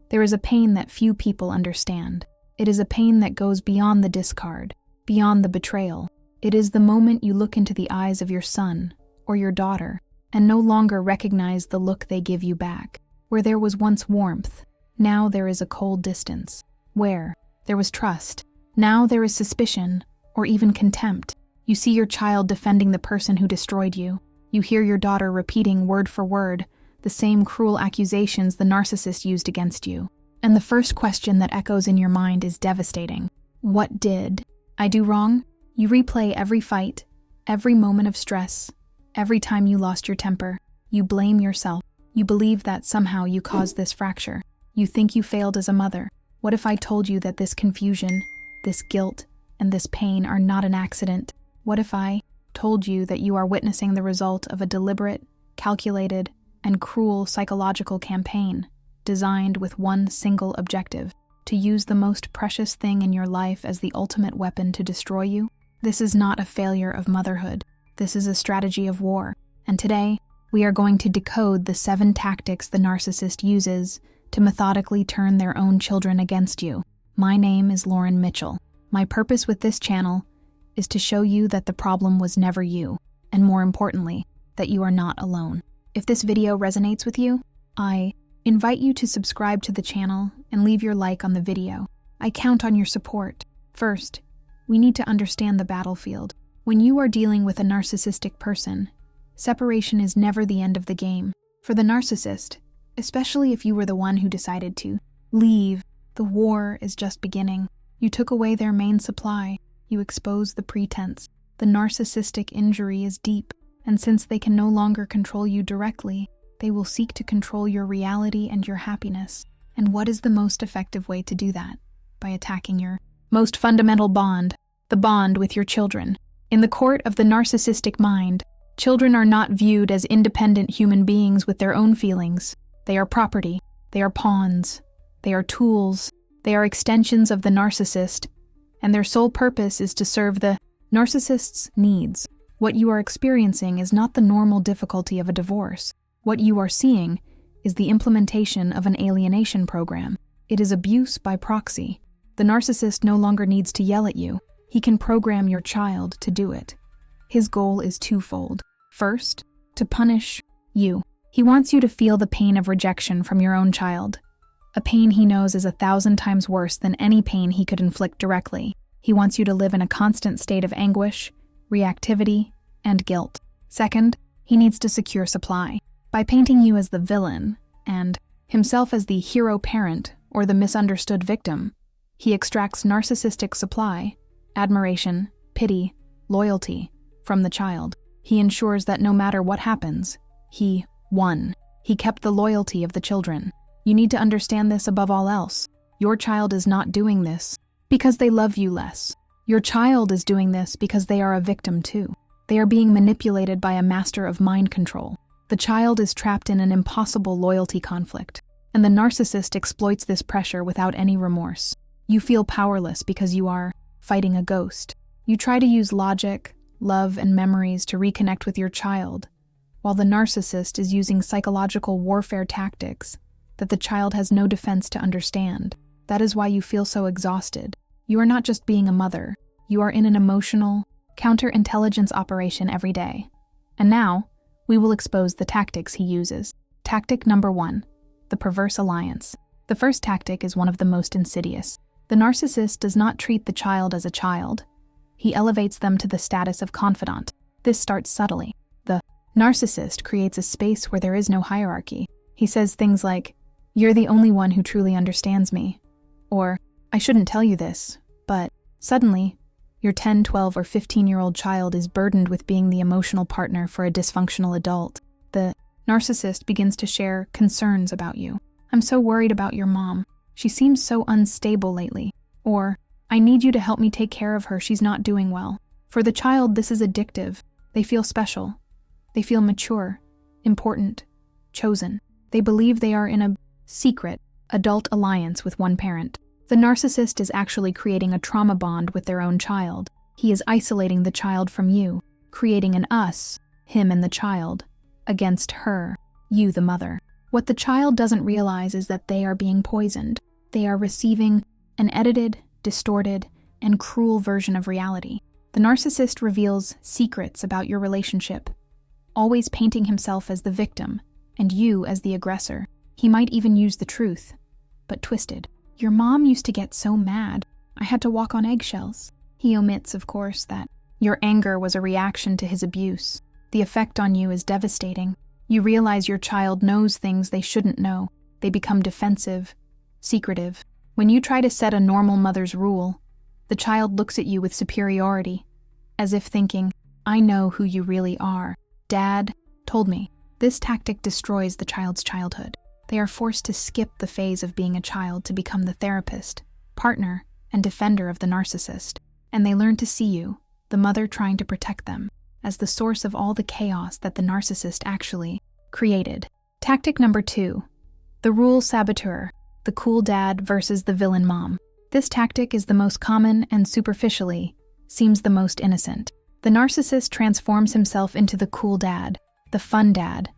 There is a pain that few people understand. It is a pain that goes beyond the discard, beyond the betrayal. It is the moment you look into the eyes of your son or your daughter and no longer recognize the look they give you back. Where there was once warmth, now there is a cold distance. Where there was trust, now there is suspicion or even contempt. You see your child defending the person who destroyed you. You hear your daughter repeating word for word the same cruel accusations the narcissist used against you. And the first question that echoes in your mind is devastating. What did I do wrong? You replay every fight, every moment of stress, every time you lost your temper. You blame yourself. You believe that somehow you caused this fracture. You think you failed as a mother. What if I told you that this confusion, this guilt, and this pain are not an accident? What if I told you that you are witnessing the result of a deliberate, calculated, and cruel psychological campaign designed with one single objective: to use the most precious thing in your life as the ultimate weapon to destroy you? This is not a failure of motherhood. This is a strategy of war. And today, we are going to decode the 7 tactics the narcissist uses to methodically turn their own children against you. My name is Lauren Mitchell. My purpose with this channel is to show you that the problem was never you, and more importantly, that you are not alone. If this video resonates with you, I invite you to subscribe to the channel and leave your like on the video. I count on your support. First, we need to understand the battlefield. When you are dealing with a narcissistic person, separation is never the end of the game. For the narcissist, especially if you were the one who decided to leave, the war is just beginning. You took away their main supply. You exposed the pretense. The narcissistic injury is deep, and since they can no longer control you directly, they will seek to control your reality and your happiness. And what is the most effective way to do that? By attacking your most fundamental bond, the bond with your children. In the court of the narcissistic mind, children are not viewed as independent human beings with their own feelings. They are property. They are pawns. They are tools. They are extensions of the narcissist, and their sole purpose is to serve the narcissist's needs. What you are experiencing is not the normal difficulty of a divorce. What you are seeing is the implementation of an alienation program. It is abuse by proxy. The narcissist no longer needs to yell at you. He can program your child to do it. His goal is twofold. First, to punish you. He wants you to feel the pain of rejection from your own child. A pain he knows is 1,000 times worse than any pain he could inflict directly. He wants you to live in a constant state of anguish, reactivity, and guilt. Second, he needs to secure supply. By painting you as the villain, and himself as the hero parent or the misunderstood victim, he extracts narcissistic supply, admiration, pity, loyalty from the child. He ensures that no matter what happens, he won. He kept the loyalty of the children. You need to understand this above all else. Your child is not doing this because they love you less. Your child is doing this because they are a victim too. They are being manipulated by a master of mind control. The child is trapped in an impossible loyalty conflict, and the narcissist exploits this pressure without any remorse. You feel powerless because you are fighting a ghost. You try to use logic, love, and memories to reconnect with your child, while the narcissist is using psychological warfare tactics that the child has no defense to understand. That is why you feel so exhausted. You are not just being a mother. You are in an emotional, counterintelligence operation every day. And now, we will expose the tactics he uses. Tactic number 1, the perverse alliance. The first tactic is one of the most insidious. The narcissist does not treat the child as a child. He elevates them to the status of confidant. This starts subtly. The narcissist creates a space where there is no hierarchy. He says things like, "You're the only one who truly understands me," or "I shouldn't tell you this," but suddenly, your 10, 12, or 15-year-old child is burdened with being the emotional partner for a dysfunctional adult. The narcissist begins to share concerns about you. "I'm so worried about your mom. She seems so unstable lately." Or, "I need you to help me take care of her. She's not doing well." For the child, this is addictive. They feel special. They feel mature, important, chosen. They believe they are in a secret, adult alliance with one parent. The narcissist is actually creating a trauma bond with their own child. He is isolating the child from you, creating an us, him and the child, against her, you the mother. What the child doesn't realize is that they are being poisoned. They are receiving an edited, distorted, and cruel version of reality. The narcissist reveals secrets about your relationship, always painting himself as the victim and you as the aggressor. He might even use the truth, but twisted. Your mom used to get so mad, I had to walk on eggshells. He omits, of course, that your anger was a reaction to his abuse. The effect on you is devastating. You realize your child knows things they shouldn't know. They become defensive, secretive. When you try to set a normal mother's rule, the child looks at you with superiority, as if thinking, I know who you really are. Dad told me. This tactic destroys the child's childhood. They are forced to skip the phase of being a child to become the therapist, partner, and defender of the narcissist. And they learn to see you, the mother trying to protect them, as the source of all the chaos that the narcissist actually created. Tactic number 2. The rule saboteur, the cool dad versus the villain mom. This tactic is the most common and superficially seems the most innocent. The narcissist transforms himself into the cool dad, the fun dad,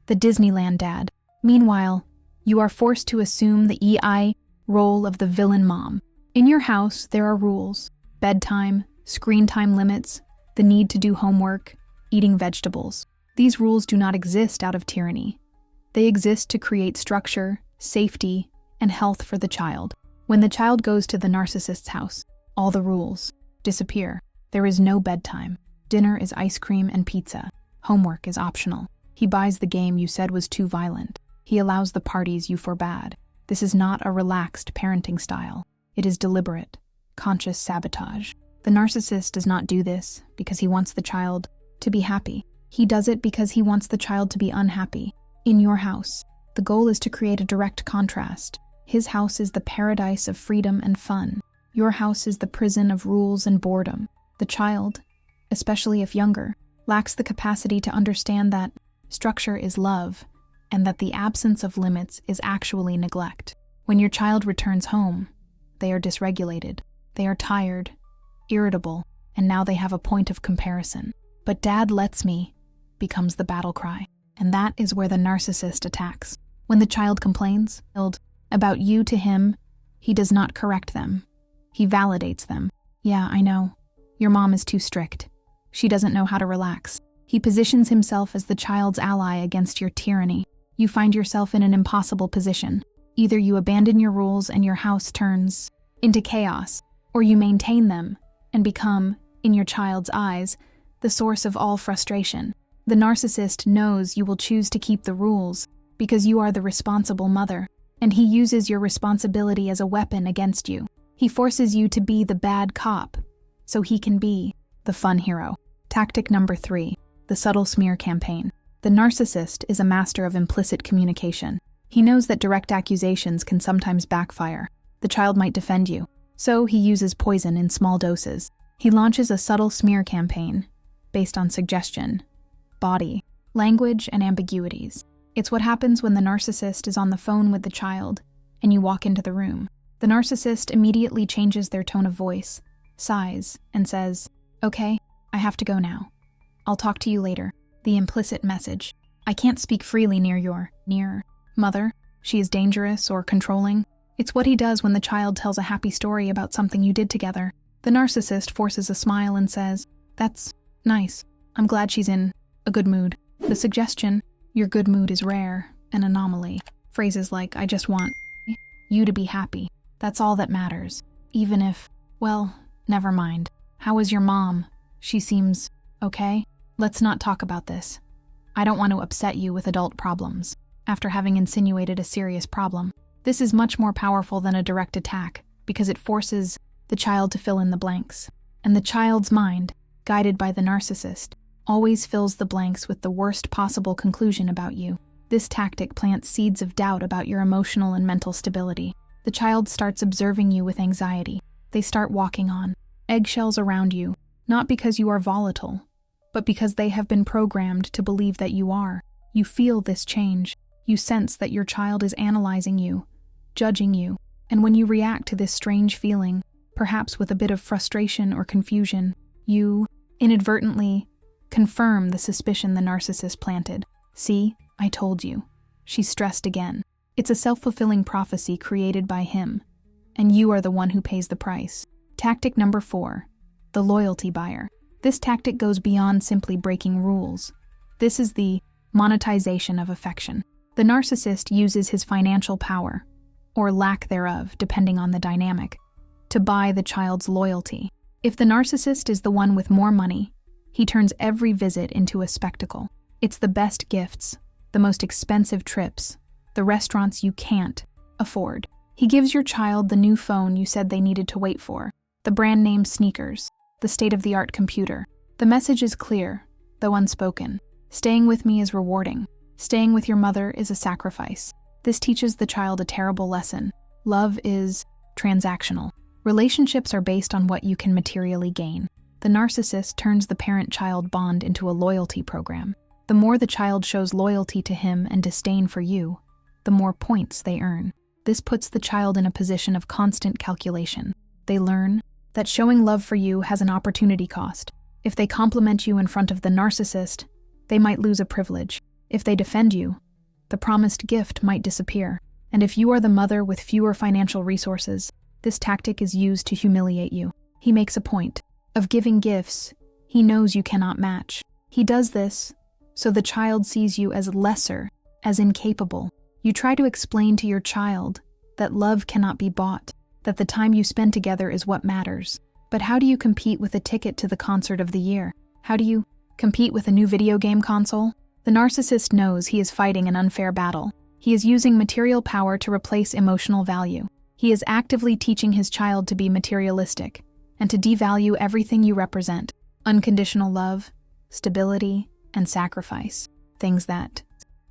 the Disneyland dad. Meanwhile, you are forced to assume the EI role of the villain mom. In your house, there are rules: bedtime, screen time limits, the need to do homework, eating vegetables. These rules do not exist out of tyranny. They exist to create structure, safety, and health for the child. When the child goes to the narcissist's house, all the rules disappear. There is no bedtime. Dinner is ice cream and pizza. Homework is optional. He buys the game you said was too violent. He allows the parties you forbade. This is not a relaxed parenting style. It is deliberate, conscious sabotage. The narcissist does not do this because he wants the child to be happy. He does it because he wants the child to be unhappy. In your house, the goal is to create a direct contrast. His house is the paradise of freedom and fun. Your house is the prison of rules and boredom. The child, especially if younger, lacks the capacity to understand that structure is love and that the absence of limits is actually neglect. When your child returns home, they are dysregulated. They are tired, irritable, and now they have a point of comparison. But Dad lets me becomes the battle cry, and that is where the narcissist attacks. When the child complains about you to him, he does not correct them. He validates them. Yeah, I know. Your mom is too strict. She doesn't know how to relax. He positions himself as the child's ally against your tyranny. You find yourself in an impossible position. Either you abandon your rules and your house turns into chaos, or you maintain them and become, in your child's eyes, the source of all frustration. The narcissist knows you will choose to keep the rules because you are the responsible mother, and he uses your responsibility as a weapon against you. He forces you to be the bad cop so he can be the fun hero. Tactic number 3, the subtle smear campaign. The narcissist is a master of implicit communication. He knows that direct accusations can sometimes backfire. The child might defend you, so he uses poison in small doses. He launches a subtle smear campaign based on suggestion, body, language, and ambiguities. It's what happens when the narcissist is on the phone with the child and you walk into the room. The narcissist immediately changes their tone of voice, sighs, and says, "Okay, I have to go now. I'll talk to you later." The implicit message: I can't speak freely near mother. She is dangerous or controlling. It's what he does when the child tells a happy story about something you did together. The narcissist forces a smile and says, "That's nice. I'm glad she's in a good mood." The suggestion, "Your good mood is rare, an anomaly." Phrases like, "I just want you to be happy. That's all that matters. Even if, well, never mind. How is your mom? She seems okay. Let's not talk about this. I don't want to upset you with adult problems," after having insinuated a serious problem. This is much more powerful than a direct attack because it forces the child to fill in the blanks. And the child's mind, guided by the narcissist, always fills the blanks with the worst possible conclusion about you. This tactic plants seeds of doubt about your emotional and mental stability. The child starts observing you with anxiety. They start walking on eggshells around you, not because you are volatile, but because they have been programmed to believe that you are. You feel this change. You sense that your child is analyzing you, judging you, and when you react to this strange feeling, perhaps with a bit of frustration or confusion, you inadvertently confirm the suspicion the narcissist planted. "See, I told you. she's stressed again. It's a self-fulfilling prophecy created by him, and you are the one who pays the price. Tactic number 4, the loyalty buyer. This tactic goes beyond simply breaking rules. This is the monetization of affection. The narcissist uses his financial power, or lack thereof, depending on the dynamic, to buy the child's loyalty. If the narcissist is the one with more money, he turns every visit into a spectacle. It's the best gifts, the most expensive trips, the restaurants you can't afford. He gives your child the new phone you said they needed to wait for, the brand name sneakers, the state-of-the-art computer. The message is clear, though unspoken. Staying with me is rewarding. Staying with your mother is a sacrifice. This teaches the child a terrible lesson. Love is transactional. Relationships are based on what you can materially gain. The narcissist turns the parent-child bond into a loyalty program. The more the child shows loyalty to him and disdain for you, the more points they earn. This puts the child in a position of constant calculation. They learn that showing love for you has an opportunity cost. If they compliment you in front of the narcissist, they might lose a privilege. If they defend you, the promised gift might disappear. And if you are the mother with fewer financial resources, this tactic is used to humiliate you. He makes a point of giving gifts he knows you cannot match. He does this so the child sees you as lesser, as incapable. You try to explain to your child that love cannot be bought, that the time you spend together is what matters. But how do you compete with a ticket to the concert of the year? How do you compete with a new video game console? The narcissist knows he is fighting an unfair battle. He is using material power to replace emotional value. He is actively teaching his child to be materialistic and to devalue everything you represent: unconditional love, stability, and sacrifice. Things that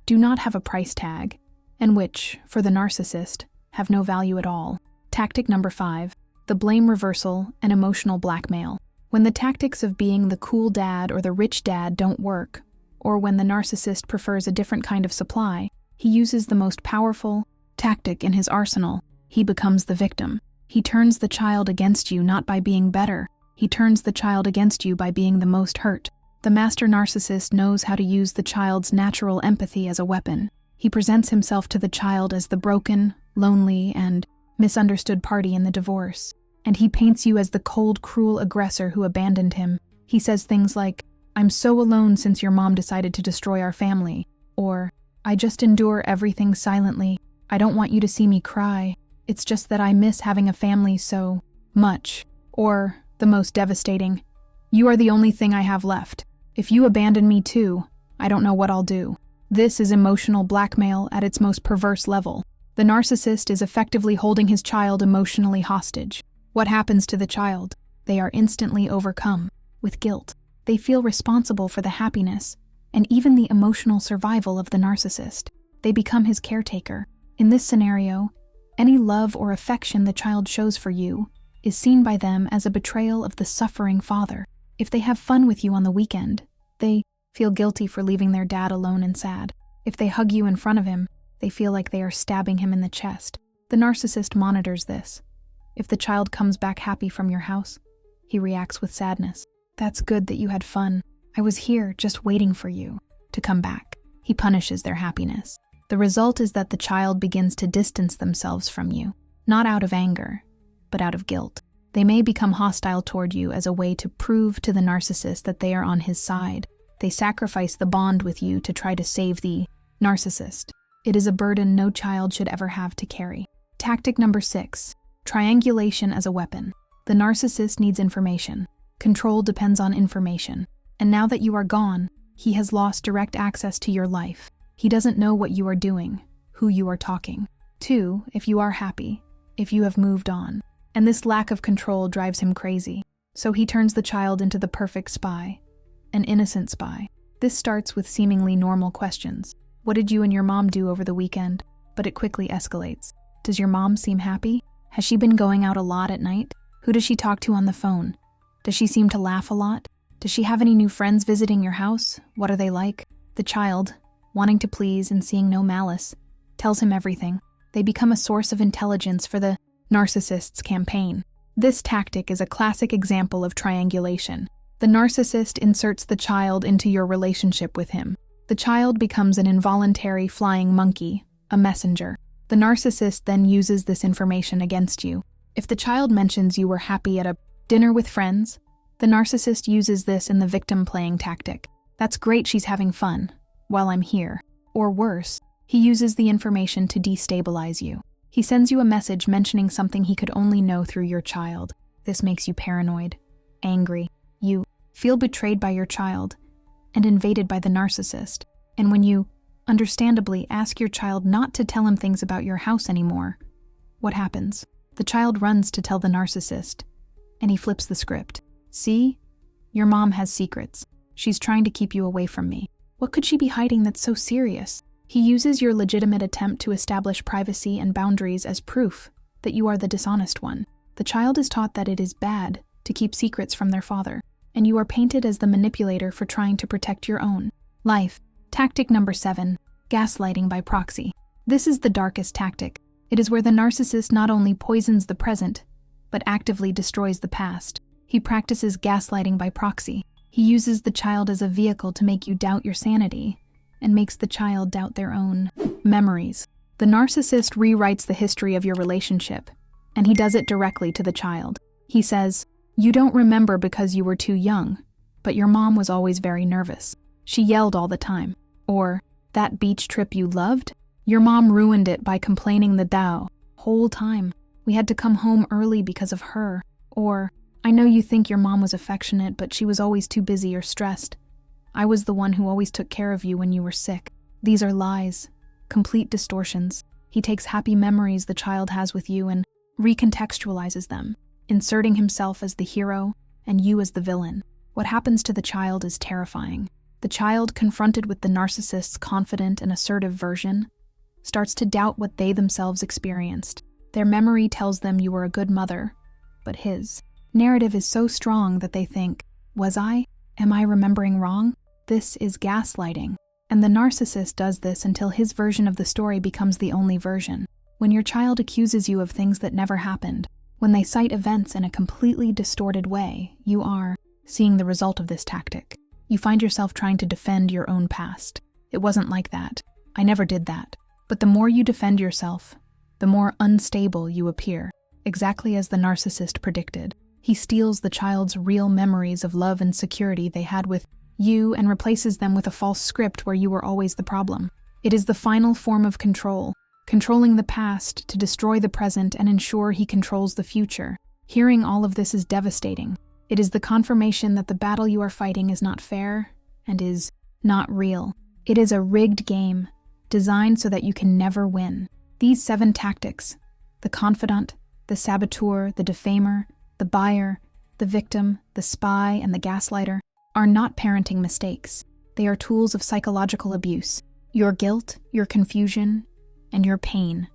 do not have a price tag, and which, for the narcissist, have no value at all. Tactic number 5, the blame reversal and emotional blackmail. When the tactics of being the cool dad or the rich dad don't work, or when the narcissist prefers a different kind of supply, he uses the most powerful tactic in his arsenal. He becomes the victim. He turns the child against you not by being better. He turns the child against you by being the most hurt. The master narcissist knows how to use the child's natural empathy as a weapon. He presents himself to the child as the broken, lonely, and misunderstood party in the divorce. And he paints you as the cold, cruel aggressor who abandoned him. He says things like, "I'm so alone since your mom decided to destroy our family," or, "I just endure everything silently. I don't want you to see me cry. It's just that I miss having a family so much." Or, the most devastating, "You are the only thing I have left. If you abandon me too, I don't know what I'll do." This is emotional blackmail at its most perverse level. The narcissist is effectively holding his child emotionally hostage. What happens to the child? They are instantly overcome with guilt. They feel responsible for the happiness and even the emotional survival of the narcissist. They become his caretaker. In this scenario, any love or affection the child shows for you is seen by them as a betrayal of the suffering father. If they have fun with you on the weekend, they feel guilty for leaving their dad alone and sad. If they hug you in front of him, they feel like they are stabbing him in the chest. The narcissist monitors this. If the child comes back happy from your house, he reacts with sadness. "That's good that you had fun. I was here just waiting for you to come back." He punishes their happiness. The result is that the child begins to distance themselves from you, not out of anger, but out of guilt. They may become hostile toward you as a way to prove to the narcissist that they are on his side. They sacrifice the bond with you to try to save the narcissist. It is a burden no child should ever have to carry. Tactic number 6, triangulation as a weapon. The narcissist needs information. Control depends on information. And now that you are gone, he has lost direct access to your life. He doesn't know what you are doing, who you are talking to, if you are happy, if you have moved on. And this lack of control drives him crazy. So he turns the child into the perfect spy, an innocent spy. This starts with seemingly normal questions. What did you and your mom do over the weekend? But it quickly escalates. Does your mom seem happy? Has she been going out a lot at night? Who does she talk to on the phone? Does she seem to laugh a lot? Does she have any new friends visiting your house? What are they like? The child, wanting to please and seeing no malice, tells him everything. They become a source of intelligence for the narcissist's campaign. This tactic is a classic example of triangulation. The narcissist inserts the child into your relationship with him. The child becomes an involuntary flying monkey, a messenger. The narcissist then uses this information against you. If the child mentions you were happy at a dinner with friends, the narcissist uses this in the victim-playing tactic. That's great, she's having fun, while I'm here. Or worse, he uses the information to destabilize you. He sends you a message mentioning something he could only know through your child. This makes you paranoid, angry. You feel betrayed by your child and invaded by the narcissist. And when you, understandably, ask your child not to tell him things about your house anymore, what happens? The child runs to tell the narcissist, and he flips the script. See? Your mom has secrets. She's trying to keep you away from me. What could she be hiding that's so serious? He uses your legitimate attempt to establish privacy and boundaries as proof that you are the dishonest one. The child is taught that it is bad to keep secrets from their father, and you are painted as the manipulator for trying to protect your own life. Tactic number 7, gaslighting by proxy. This is the darkest tactic. It is where the narcissist not only poisons the present, but actively destroys the past. He practices gaslighting by proxy. He uses the child as a vehicle to make you doubt your sanity, and makes the child doubt their own memories. The narcissist rewrites the history of your relationship, and he does it directly to the child. He says, "You don't remember because you were too young, but your mom was always very nervous. She yelled all the time." Or, "That beach trip you loved? Your mom ruined it by complaining the whole time. We had to come home early because of her." Or, "I know you think your mom was affectionate, but she was always too busy or stressed. I was the one who always took care of you when you were sick." These are lies, complete distortions. He takes happy memories the child has with you and recontextualizes them, inserting himself as the hero and you as the villain. What happens to the child is terrifying. The child, confronted with the narcissist's confident and assertive version, starts to doubt what they themselves experienced. Their memory tells them you were a good mother, but his narrative is so strong that they think, "Was I? Am I remembering wrong?" This is gaslighting, and the narcissist does this until his version of the story becomes the only version. When your child accuses you of things that never happened, when they cite events in a completely distorted way, you are seeing the result of this tactic. You find yourself trying to defend your own past. "It wasn't like that. I never did that." But the more you defend yourself, the more unstable you appear, exactly as the narcissist predicted. He steals the child's real memories of love and security they had with you and replaces them with a false script where you were always the problem. It is the final form of control, controlling the past to destroy the present and ensure he controls the future. Hearing all of this is devastating. It is the confirmation that the battle you are fighting is not fair and is not real. It is a rigged game, designed so that you can never win. These 7 tactics, the confidant, the saboteur, the defamer, the buyer, the victim, the spy, and the gaslighter, are not parenting mistakes. They are tools of psychological abuse. Your guilt, your confusion, and your pain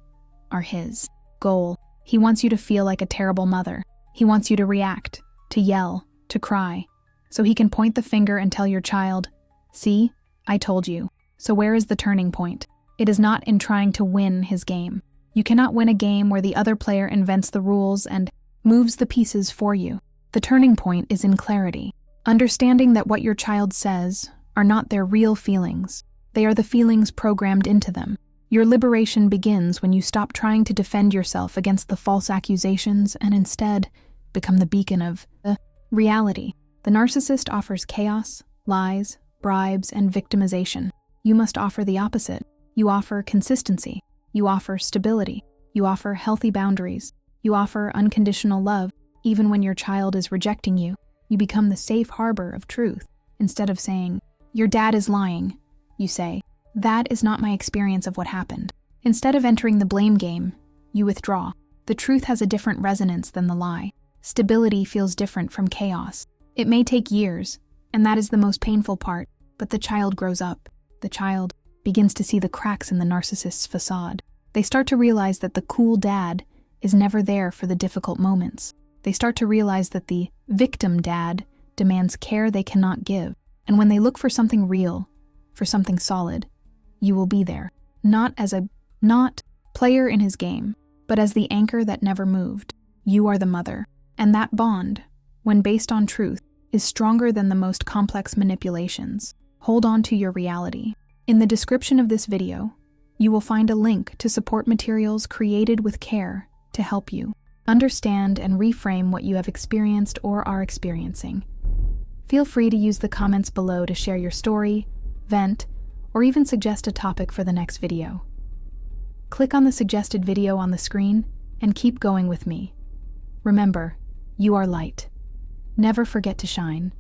are his goal. He wants you to feel like a terrible mother. He wants you to react, to yell, to cry, so he can point the finger and tell your child, "See, I told you." So where is the turning point? It is not in trying to win his game. You cannot win a game where the other player invents the rules and moves the pieces for you. The turning point is in clarity. Understanding that what your child says are not their real feelings. They are the feelings programmed into them. Your liberation begins when you stop trying to defend yourself against the false accusations and instead become the beacon of the reality. The narcissist offers chaos, lies, bribes, and victimization. You must offer the opposite. You offer consistency. You offer stability. You offer healthy boundaries. You offer unconditional love. Even when your child is rejecting you, you become the safe harbor of truth. Instead of saying, "Your dad is lying," you say, "That is not my experience of what happened." Instead of entering the blame game, you withdraw. The truth has a different resonance than the lie. Stability feels different from chaos. It may take years, and that is the most painful part, but the child grows up. The child begins to see the cracks in the narcissist's facade. They start to realize that the cool dad is never there for the difficult moments. They start to realize that the victim dad demands care they cannot give. And when they look for something real, for something solid, you will be there. Not as a player in his game, but as the anchor that never moved. You are the mother. And that bond, when based on truth, is stronger than the most complex manipulations. Hold on to your reality. In the description of this video, you will find a link to support materials created with care to help you understand and reframe what you have experienced or are experiencing. Feel free to use the comments below to share your story, vent, or even suggest a topic for the next video. Click on the suggested video on the screen and keep going with me. Remember, you are light. Never forget to shine.